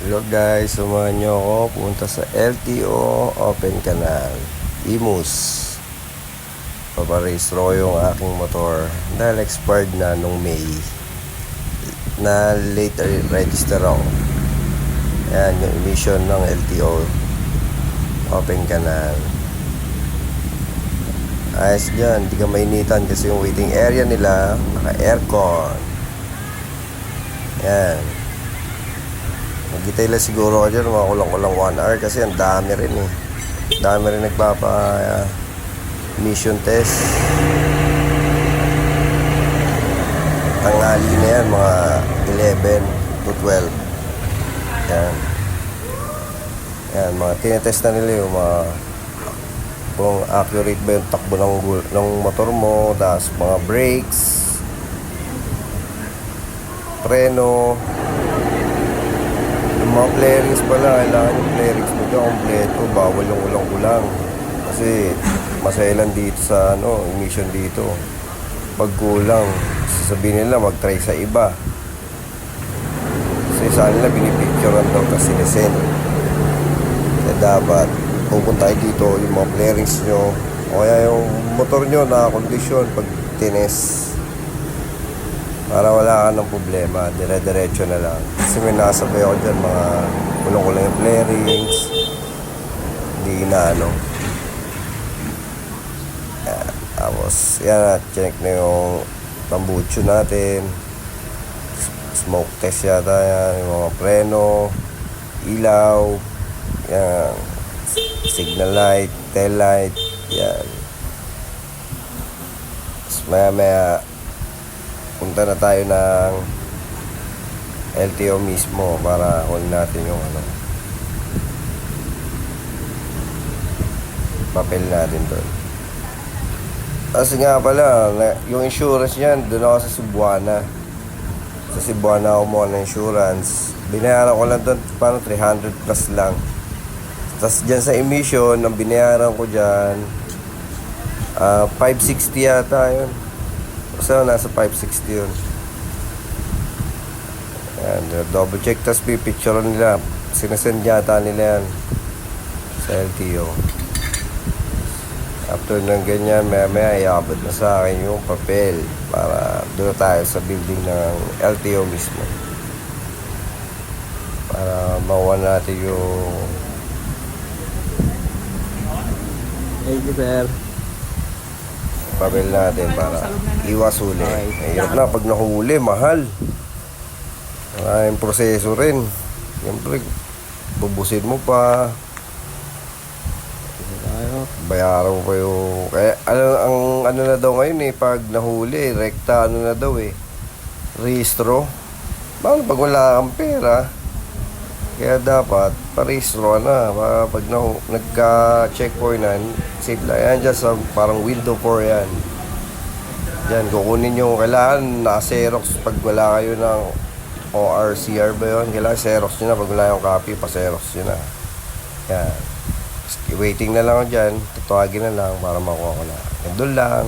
Hello guys, samahan nyo ako punta sa LTO Open Canal Imus. Paparehistro yung aking motor dahil expired na nung May na late register ako. Ayan yung emission ng LTO Open Canal. Ayos dyan, di ka mainitan kasi yung waiting area nila naka aircon. Ayan, magkitay lang siguro ako dyan, mga kulang-kulang 1 hour kasi ang dami rin eh. Dami rin mission test. Tanghali na yan, mga 11 to 12. Yan. Yan, mga tinetest na nila yung mga kung accurate ba yung takbo ng motor mo, tapos mga brakes, preno. Yung mga flarings pala, kailangan yung flarings mo dyan kompleto, bawal yung ulang-ulang kasi masailan dito sa emission dito. Pag kulang, sasabihin nila mag-try sa iba kasi sa nila binipicturean daw kasi sinasend. Kaya dapat pupunta tayo dito, yung mga flarings nyo o kaya yung motor nyo na kondisyon pag tines, para wala ka ng problema, dire-diretso na lang. Kasi may nasabay ako dyan, mga kulong-kulong yung flarings, hindi na tapos yan, check na yung tambucho natin, smoke test yata yan, yung mga preno, ilaw, yan, signal light, tail light, yan. Tapos maya punta na tayo ng LTO mismo para kunin natin yung papel natin doon. Kasi nga pala, yung insurance niyan, doon ako sa Cebuana. Sa Cebuana ako mo ng insurance. Binayaran ko lang doon, parang 300 plus lang. Tapos dyan sa emission, ang binayaran ko dyan, 560 yata yun. So, nasa 560 yun. Ayan, double check. Tapos pipicture nila. Sinasend yata nila yan sa LTO. After ng ganyan, maya iabot na sa akin yung papel para doon tayo sa building ng LTO mismo para makuha natin yung papel natin para iwas huli. Hirap na pag nahuli, mahal. Maraming proseso rin. Siyempre, bubusin mo pa, bayaran mo pa yung kaya ang na daw ngayon pag nahuli, rekta na daw rehistro. Paano pag wala kang pera? Kaya dapat parehistro na pag nagka-checkpoint na save lang yan dyan sa parang window 4 yan dyan, kukunin nyo, kailangan naka-xerox pag wala kayo ng ORCR ba yun, kailangan xerox nyo na pag wala yung copy, pa-xerox nyo na yan. Waiting na lang ako dyan, tatawagin na lang para makuha ko na. Doon lang.